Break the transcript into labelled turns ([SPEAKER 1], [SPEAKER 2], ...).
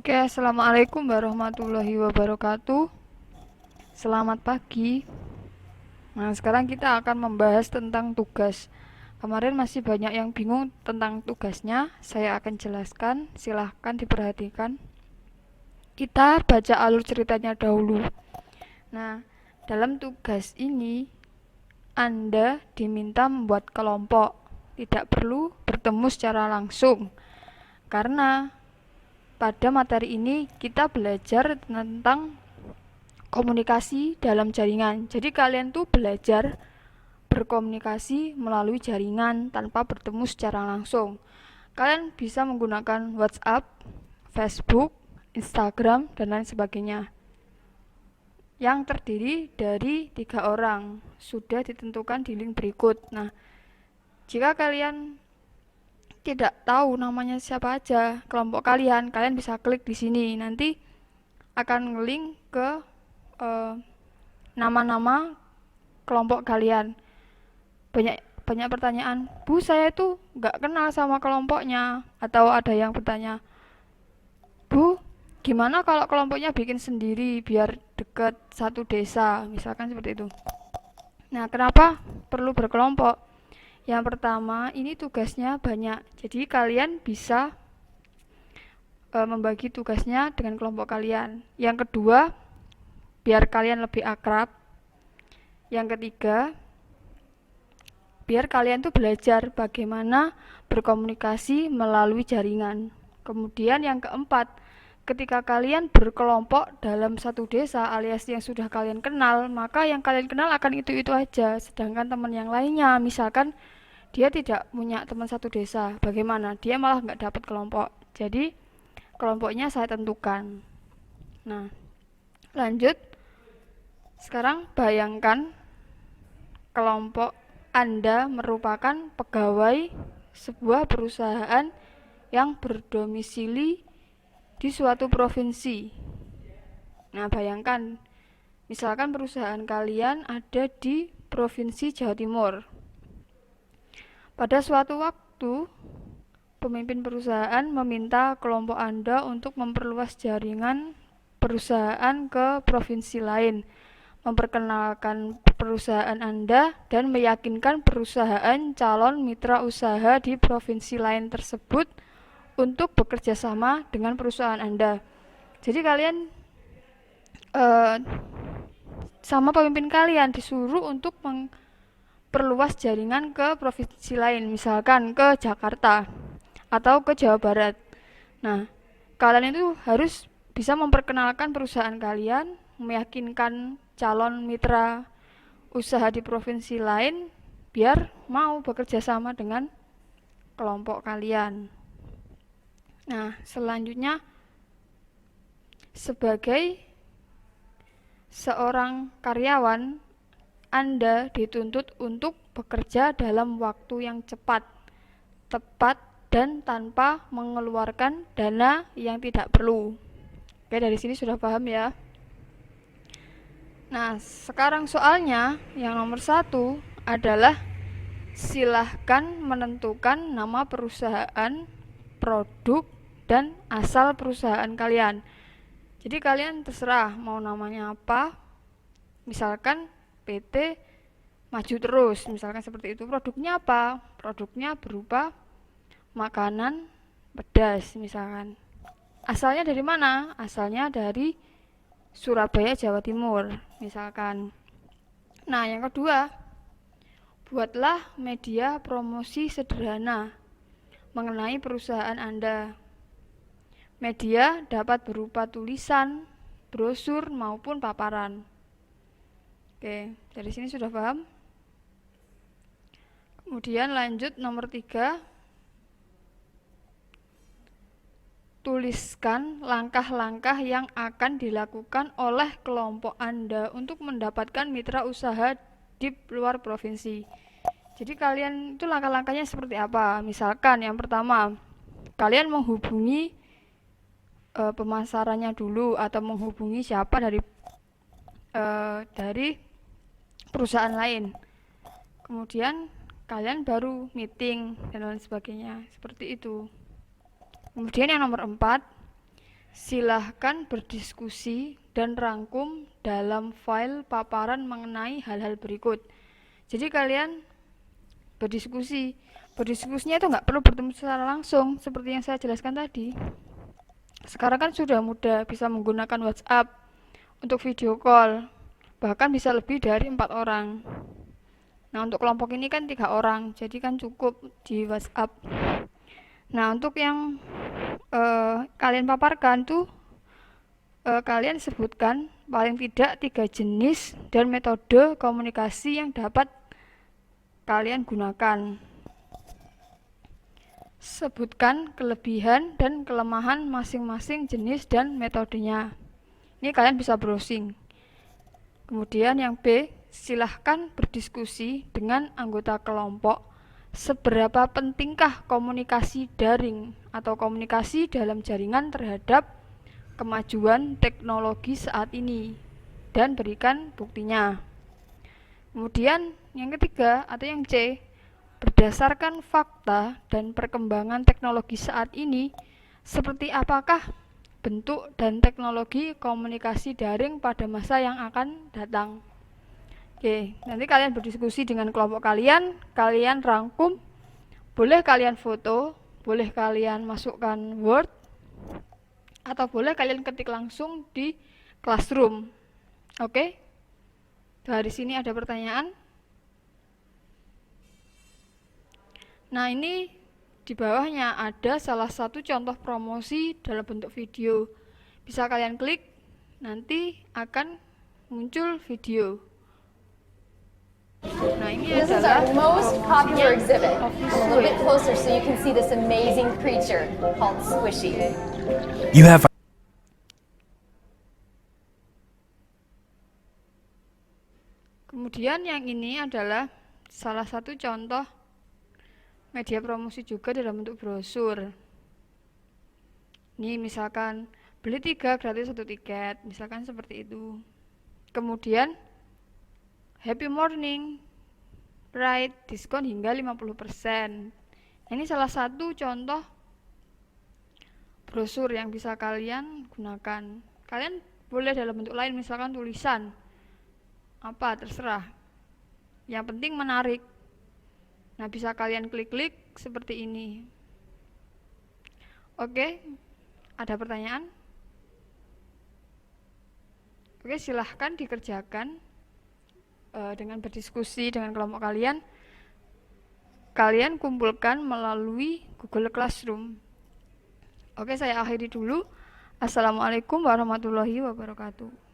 [SPEAKER 1] Oke, assalamualaikum warahmatullahi wabarakatuh. Selamat pagi. Nah, sekarang kita akan membahas tentang tugas. Kemarin masih banyak yang bingung tentang tugasnya. Saya akan jelaskan, silahkan diperhatikan. Kita baca alur ceritanya dahulu. Nah, dalam tugas ini, Anda diminta membuat kelompok. Tidak perlu bertemu secara langsung, karena pada materi ini kita belajar tentang komunikasi dalam jaringan. Jadi kalian tuh belajar berkomunikasi melalui jaringan tanpa bertemu secara langsung. Kalian bisa menggunakan WhatsApp, Facebook, Instagram, dan lain sebagainya yang terdiri dari 3 orang. Sudah ditentukan di link berikut. Nah, jika kalian tidak tahu namanya siapa aja kelompok kalian, kalian bisa klik di sini. Nanti akan ngelink ke nama-nama kelompok kalian. Banyak banyak pertanyaan, Bu, saya itu nggak kenal sama kelompoknya. Atau ada yang bertanya, Bu, gimana kalau kelompoknya bikin sendiri biar deket satu desa, misalkan seperti itu. Nah, kenapa perlu berkelompok? Yang pertama, ini tugasnya banyak, jadi kalian bisa membagi tugasnya dengan kelompok kalian. Yang kedua, biar kalian lebih akrab. Yang ketiga, biar kalian tuh belajar bagaimana berkomunikasi melalui jaringan. Kemudian yang keempat, ketika kalian berkelompok dalam satu desa alias yang sudah kalian kenal, maka yang kalian kenal akan itu-itu aja. Sedangkan teman yang lainnya, misalkan dia tidak punya teman satu desa, bagaimana? Dia malah nggak dapat kelompok. Jadi kelompoknya saya tentukan. Nah, lanjut. Sekarang bayangkan kelompok Anda merupakan pegawai sebuah perusahaan yang berdomisili di suatu provinsi. Nah, bayangkan, misalkan perusahaan kalian ada di Provinsi Jawa Timur. Pada suatu waktu, pemimpin perusahaan meminta kelompok Anda untuk memperluas jaringan perusahaan ke provinsi lain, memperkenalkan perusahaan Anda, dan meyakinkan perusahaan calon mitra usaha di provinsi lain tersebut untuk bekerja sama dengan perusahaan Anda. Jadi kalian sama pemimpin kalian disuruh untuk perluas jaringan ke provinsi lain, misalkan ke Jakarta atau ke Jawa Barat. Nah, kalian itu harus bisa memperkenalkan perusahaan kalian, meyakinkan calon mitra usaha di provinsi lain biar mau bekerja sama dengan kelompok kalian. Nah, selanjutnya sebagai seorang karyawan, Anda dituntut untuk bekerja dalam waktu yang cepat, tepat, dan tanpa mengeluarkan dana yang tidak perlu. Oke, dari sini sudah paham ya. Nah, sekarang soalnya yang nomor 1 adalah silahkan menentukan nama perusahaan, produk, dan asal perusahaan kalian. Jadi kalian terserah mau namanya apa. Misalkan PT Maju Terus, misalkan seperti itu. Produknya apa? Produknya berupa makanan pedas misalkan. Asalnya dari mana? Asalnya dari Surabaya, Jawa Timur misalkan. Nah, yang kedua, buatlah media promosi sederhana mengenai perusahaan Anda. Media dapat berupa tulisan, brosur, maupun paparan. Oke, dari sini sudah paham? Kemudian lanjut nomor 3. Tuliskan langkah-langkah yang akan dilakukan oleh kelompok Anda untuk mendapatkan mitra usaha di luar provinsi. Jadi kalian itu langkah-langkahnya seperti apa? Misalkan yang pertama, kalian menghubungi pemasarannya dulu atau menghubungi siapa dari perusahaan lain. Kemudian kalian baru meeting dan lain sebagainya, seperti itu. Kemudian yang nomor 4, Silahkan berdiskusi dan rangkum dalam file paparan mengenai hal-hal berikut. Jadi kalian berdiskusi. Berdiskusinya itu nggak perlu bertemu secara langsung, seperti yang saya jelaskan tadi. Sekarang kan sudah mudah, bisa menggunakan WhatsApp untuk video call. Bahkan bisa lebih dari 4 orang. Nah, untuk kelompok ini kan 3 orang, jadi kan cukup di WhatsApp. Nah, untuk yang kalian paparkan tuh kalian sebutkan paling tidak 3 jenis dan metode komunikasi yang dapat kalian gunakan. Sebutkan kelebihan dan kelemahan masing-masing jenis dan metodenya. Ini kalian bisa browsing. Kemudian yang B, silahkan berdiskusi dengan anggota kelompok seberapa pentingkah komunikasi daring atau komunikasi dalam jaringan terhadap kemajuan teknologi saat ini dan berikan buktinya. Kemudian yang ketiga atau yang C, berdasarkan fakta dan perkembangan teknologi saat ini, seperti apakah bentuk dan teknologi komunikasi daring pada masa yang akan datang. Oke, nanti kalian berdiskusi dengan kelompok kalian rangkum, boleh kalian foto, boleh kalian masukkan Word, atau boleh kalian ketik langsung di Classroom. Oke? Dari sini ada pertanyaan? Nah, ini di bawahnya ada salah satu contoh promosi dalam bentuk video. Bisa kalian klik, nanti akan muncul video. Nah, ini
[SPEAKER 2] This is
[SPEAKER 1] adalah
[SPEAKER 2] our most popular exhibit.
[SPEAKER 1] of
[SPEAKER 2] A little bit
[SPEAKER 1] Squid.
[SPEAKER 2] closer so you can see this amazing creature called Squishy.
[SPEAKER 3] You have
[SPEAKER 1] Kemudian yang ini adalah salah satu contoh media promosi juga dalam bentuk brosur. Ini misalkan beli 3 gratis 1 tiket, misalkan seperti itu. Kemudian happy morning, ride, diskon hingga 50%. Ini salah satu contoh brosur yang bisa kalian gunakan. Kalian boleh dalam bentuk lain, misalkan tulisan, apa terserah, yang penting menarik. Nah, bisa kalian klik-klik seperti ini. Oke, ada pertanyaan? Oke, silahkan dikerjakan dengan berdiskusi dengan kelompok kalian. Kalian kumpulkan melalui Google Classroom. Oke, saya akhiri dulu. Assalamualaikum warahmatullahi wabarakatuh.